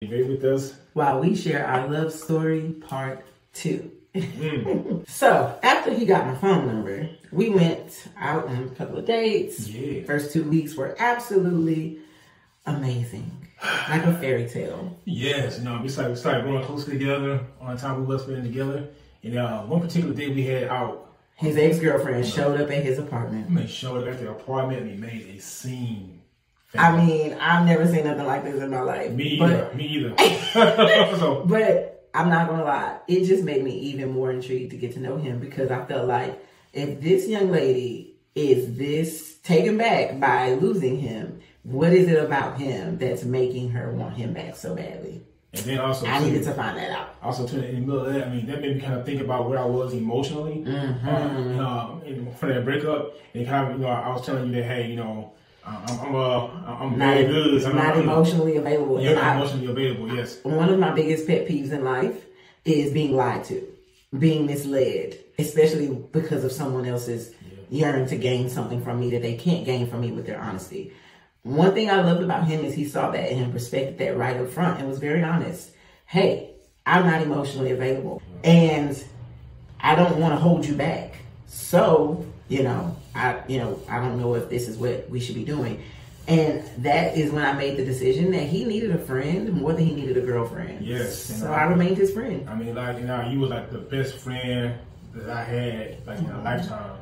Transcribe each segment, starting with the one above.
You ready with us? While we share our love story part 2. So after he got my phone number, we went out on a couple of dates. Yeah. First 2 weeks were absolutely amazing. Like a fairy tale. Yes, we started growing closer together on the time we was spending together. And one particular day we had out. His ex-girlfriend showed up at his apartment. He showed up at the apartment and he made a scene. I mean, I've never seen nothing like this in my life. Me either. So, but I'm not going to lie. It just made me even more intrigued to get to know him, because I felt like if this young lady is this taken back by losing him, what is it about him that's making her want him back so badly? And then also, I needed to find that out. Also, in the middle of that, that made me kind of think about where I was emotionally. For that breakup, and kind of, I was telling you that, hey, I'm very good. I'm not emotionally available. You're not emotionally available, yes. One of my biggest pet peeves in life is being lied to, being misled, especially because of someone else's yearning to gain something from me that they can't gain from me with their honesty. One thing I loved about him is he saw that and respected that right up front and was very honest. Hey, I'm not emotionally available and I don't want to hold you back. So, I don't know if this is what we should be doing. And that is when I made the decision that he needed a friend more than he needed a girlfriend. Yes. So I remained his friend. I mean, you was like the best friend that I had in a lifetime.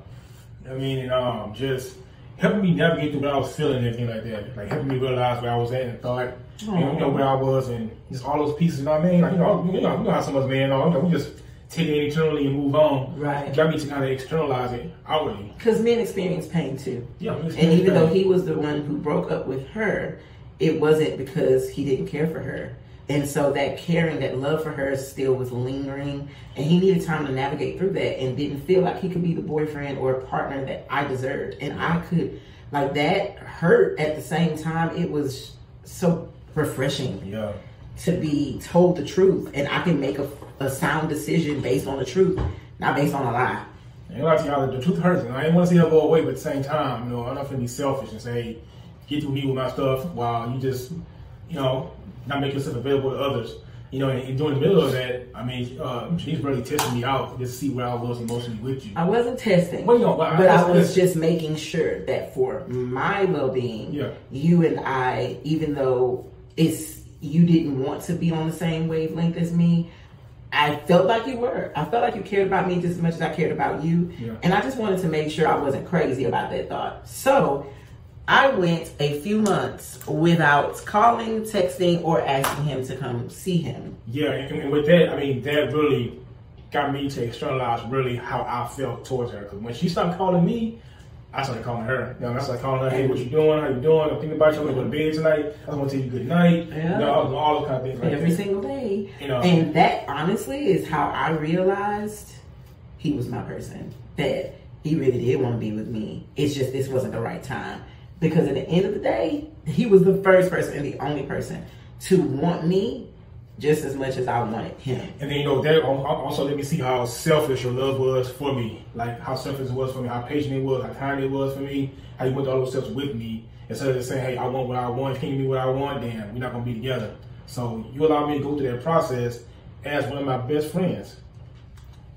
And just helping me navigate through what I was feeling and everything like that. Like helping me realize where I was at and thought, where I was and just all those pieces, you know what I mean? Like, you know how some of us men we just take it internally and move on. Right. It got me to kind of externalize it outwardly. Because men experience pain too. Yeah. And even though he was the one who broke up with her, it wasn't because he didn't care for her. And so that caring, that love for her still was lingering. And he needed time to navigate through that and didn't feel like he could be the boyfriend or partner that I deserved. And I could, that hurt at the same time. It was so refreshing to be told the truth. And I can make a sound decision based on the truth, not based on a lie. And like y'all, the truth hurts. And I didn't want to see her go away, but at the same time, I'm not going to be selfish and say, get to me with my stuff while you just, not make yourself available to others. And during the middle of that, she's really testing me out just to see where I was emotionally with you. I wasn't testing, but I was just making sure that for my well-being, you and I, even though you didn't want to be on the same wavelength as me, I felt like you were. I felt like you cared about me just as much as I cared about you. Yeah. And I just wanted to make sure I wasn't crazy about that thought. So I went a few months without calling, texting, or asking him to come see him. Yeah, and with that, that really got me to externalize really how I felt towards her. Because when she started calling me, I started calling her. I started calling her, hey, what you doing? How you doing? I'm thinking about you. I'm going to go to bed tonight. I want to tell you good night. Yeah. All those kind of things. Every single day. And that, honestly, is how I realized he was my person. That he really did want to be with me. It's just this wasn't the right time. Because at the end of the day, he was the first person and the only person to want me just as much as I wanted him. And then, that also let me see how selfish your love was for me. Like how selfish it was for me, how patient it was, how kind it was for me, how you went to all those steps with me. Instead of just saying, hey, I want what I want, if you can't give me what I want, then we're not going to be together. So you allowed me to go through that process as one of my best friends.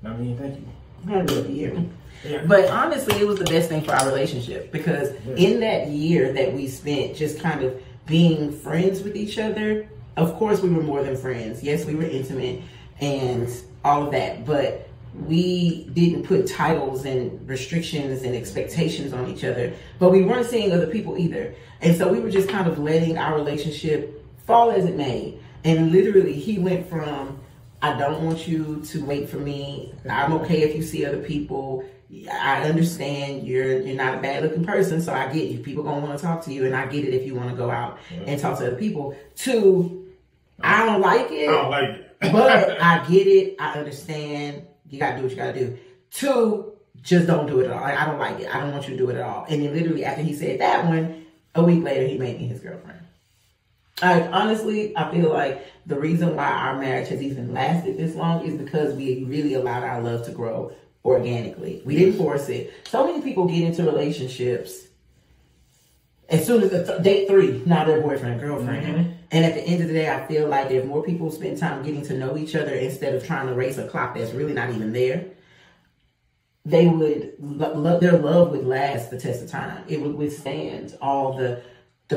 Thank you. I love you. Yeah. But honestly, it was the best thing for our relationship because in that year that we spent just kind of being friends with each other, of course we were more than friends. Yes, we were intimate and all of that, but we didn't put titles and restrictions and expectations on each other, but we weren't seeing other people either. And so we were just kind of letting our relationship fall as it may. And literally he went from, I don't want you to wait for me. I'm okay if you see other people. I understand you're not a bad looking person, so I get you. People gonna want to talk to you, and I get it if you want to go out and talk to other people. To, I don't like it. But I get it. I understand. You gotta do what you gotta do. To, just don't do it at all. I don't like it. I don't want you to do it at all. And then literally after he said that one, a week later he made me his girlfriend. Honestly, I feel like the reason why our marriage has even lasted this long is because we really allowed our love to grow organically. We didn't force it. So many people get into relationships As soon as date 3, now they're boyfriend and girlfriend. And at the end of the day, I feel like if more people spend time getting to know each other instead of trying to race a clock that's really not even there, they would their love would last the test of time. It would withstand all the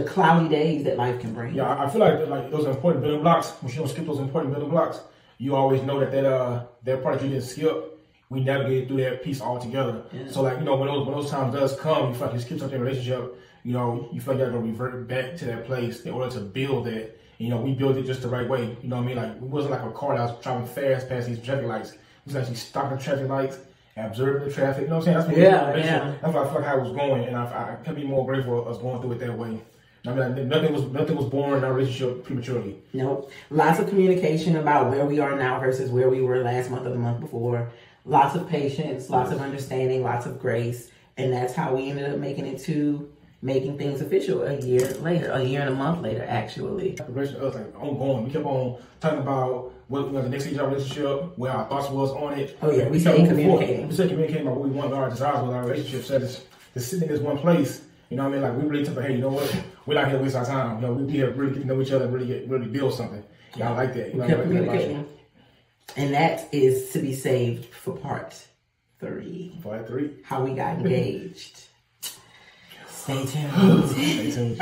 cloudy days that life can bring. Yeah, I feel like those are important building blocks. When you don't skip those important building blocks, you always know that part that you didn't skip, we navigated through that piece all together. Yeah. So like, when those times does come, you feel like you skip something in a relationship, you feel like you gotta revert back to that place in order to build that. We built it just the right way. You know what I mean? Like, it wasn't like a car that was driving fast past these traffic lights. It was actually stopping traffic lights, observing the traffic. You know what I'm saying? That's what I feel like how it was going, and I can be more grateful of us going through it that way. I mean, nothing was born in our relationship prematurely. Nope. Lots of communication about where we are now versus where we were last month or the month before. Lots of patience, lots of understanding, lots of grace, and that's how we ended up making things official a year and a month later, actually. The progression of us, like, ongoing. We kept on talking about what the next stage of our relationship, where our thoughts was on it. Oh yeah, we stayed communicating. We stayed communicating about what we wanted, our desires with our relationship. So to sit in this one place. You know what I mean? Like, we really took hey, you know what? We're not here to waste our time. We here to really get to know each other and really build something. I like that. Kept communicating. And that is to be saved for part 3. Part 3. How we got engaged. Stay tuned. Stay tuned.